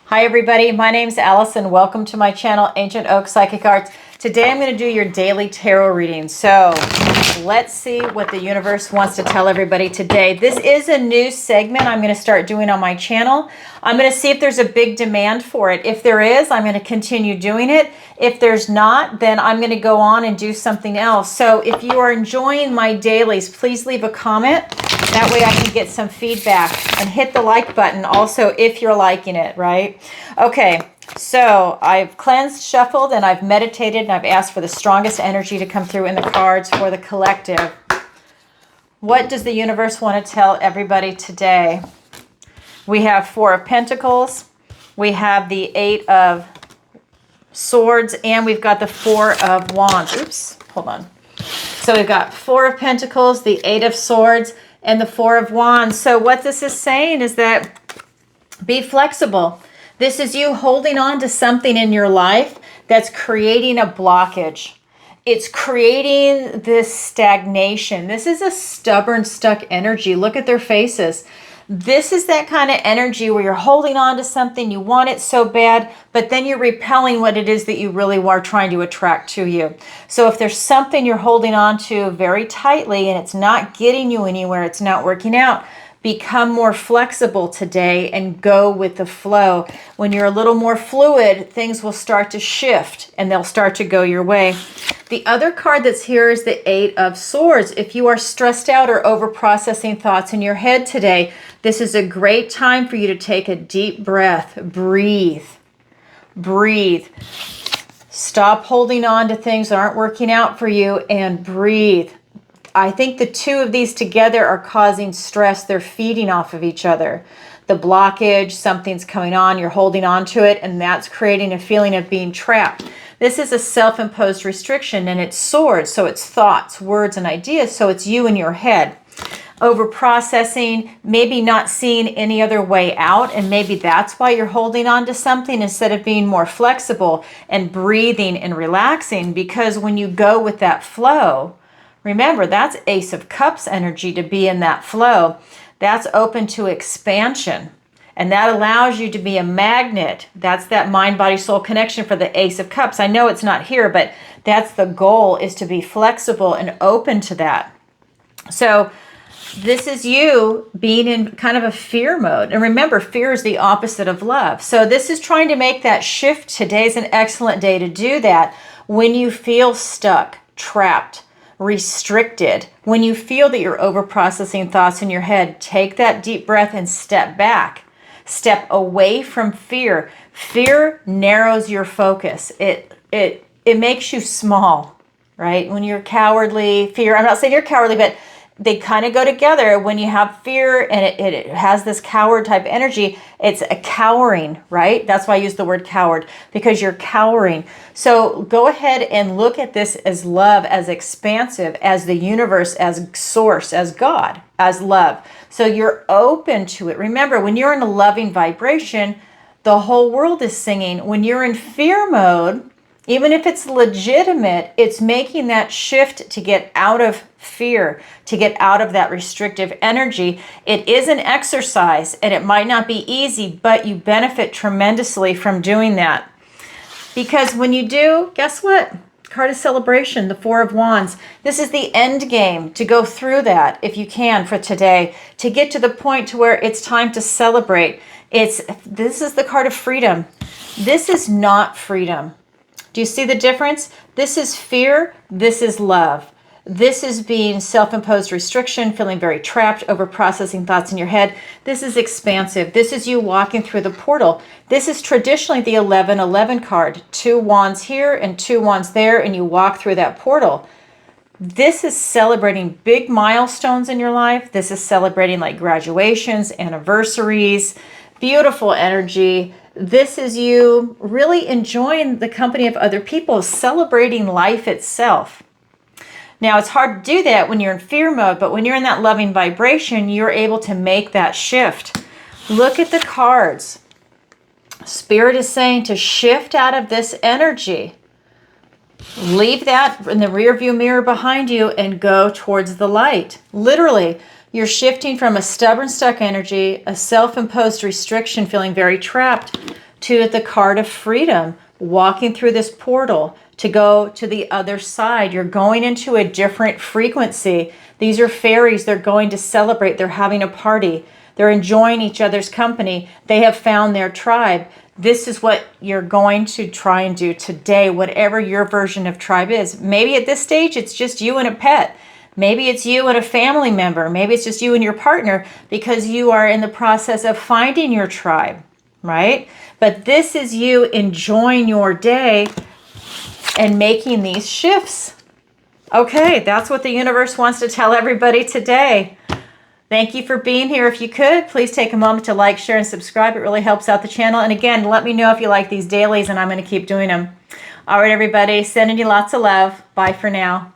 Hi everybody, my name's Alison. Welcome to my channel, Ancient Oak Psychic Arts. Today I'm going to do your daily tarot reading. So let's see what the universe wants to tell everybody today. This is a new segment I'm going to start doing on my channel. I'm going to see if there's a big demand for it. If there is, I'm going to continue doing it. If there's not, then I'm going to go on and do something else. So if you are enjoying my dailies, please leave a comment. That way I can get some feedback, and hit the like button also if you're liking it, right? Okay, so I've cleansed, shuffled, and I've meditated, and I've asked for the strongest energy to come through in the cards for the collective. What does the universe want to tell everybody today? We have Four of Pentacles, we have the Eight of Swords, and we've got the Four of Wands. Oops, hold on. So we've got Four of Pentacles, the Eight of Swords, and the Four of Wands. So what this is saying is that be flexible. This is you holding on to something in your life that's creating a blockage. It's creating this stagnation. This is a stubborn, stuck energy. Look at their faces. This is that kind of energy where you're holding on to something, you want it so bad, but then you're repelling what it is that you really are trying to attract to you. So if there's something you're holding on to very tightly and it's not getting you anywhere, it's not working out, become more flexible today and go with the flow. When you're a little more fluid, things will start to shift and they'll start to go your way. The other card that's here is the Eight of Swords. If you are stressed out or over processing thoughts in your head today, this is a great time for you to take a deep breath. Breathe. Breathe. Stop holding on to things that aren't working out for you and breathe. I think the two of these together are causing stress. They're feeding off of each other. The blockage, something's coming on, you're holding on to it, and that's creating a feeling of being trapped. This is a self-imposed restriction, and it's swords, so it's thoughts, words, and ideas, so it's you in your head. Over-processing, maybe not seeing any other way out, and maybe that's why you're holding on to something instead of being more flexible and breathing and relaxing, because when you go with that flow, remember, that's Ace of Cups energy to be in that flow. That's open to expansion. And that allows you to be a magnet. That's that mind-body-soul connection for the Ace of Cups. I know it's not here, but that's the goal, is to be flexible and open to that. So this is you being in kind of a fear mode. And remember, fear is the opposite of love. So this is trying to make that shift. Today's an excellent day to do that. When you feel stuck, trapped, restricted, when you feel that you're over processing thoughts in your head, take that deep breath and step back. Step away from fear. Fear narrows your focus. It makes you small, right? When you're cowardly, fear, I'm not saying you're cowardly, but they kind of go together. When you have fear and it has this coward type energy, it's a cowering, right? That's why I use the word coward, because you're cowering. So go ahead and look at this as love, as expansive, as the universe, as source, as God, as love. So you're open to it. Remember, when you're in a loving vibration, the whole world is singing. When you're in fear mode, even if it's legitimate, it's making that shift to get out of fear, to get out of that restrictive energy. It is an exercise, and it might not be easy, but you benefit tremendously from doing that. Because when you do, guess what? Card of celebration, the Four of Wands. This is the end game to go through that, if you can, for today, to get to the point to where it's time to celebrate. This is the card of freedom. This is not freedom. Do you see the difference? This is fear. This is love. This is being self-imposed restriction, feeling very trapped, over processing thoughts in your head. This is expansive. This is you walking through the portal. This is traditionally the 1111 card. 2 wands here and 2 wands there, and you walk through that portal. This is celebrating big milestones in your life. This is celebrating like graduations, anniversaries, beautiful energy. This is you really enjoying the company of other people, celebrating life itself. Now, it's hard to do that when you're in fear mode, but when you're in that loving vibration, you're able to make that shift. Look at the cards. Spirit is saying to shift out of this energy. Leave that in the rearview mirror behind you and go towards the light. Literally, You're shifting from a stubborn, stuck energy, a self-imposed restriction, feeling very trapped, to the card of freedom, walking through this portal to go to the other side. You're going into a different frequency. These are fairies. They're going to celebrate. They're having a party. They're enjoying each other's company. They have found their tribe. This is what you're going to try and do today, whatever your version of tribe is. Maybe at this stage, it's just you and a pet. Maybe it's you and a family member. Maybe it's just you and your partner because you are in the process of finding your tribe, right? But this is you enjoying your day and making these shifts. Okay, that's what the universe wants to tell everybody today. Thank you for being here. If you could, please take a moment to like, share, and subscribe. It really helps out the channel. And again, let me know if you like these dailies, and I'm going to keep doing them. All right, everybody, sending you lots of love. Bye for now.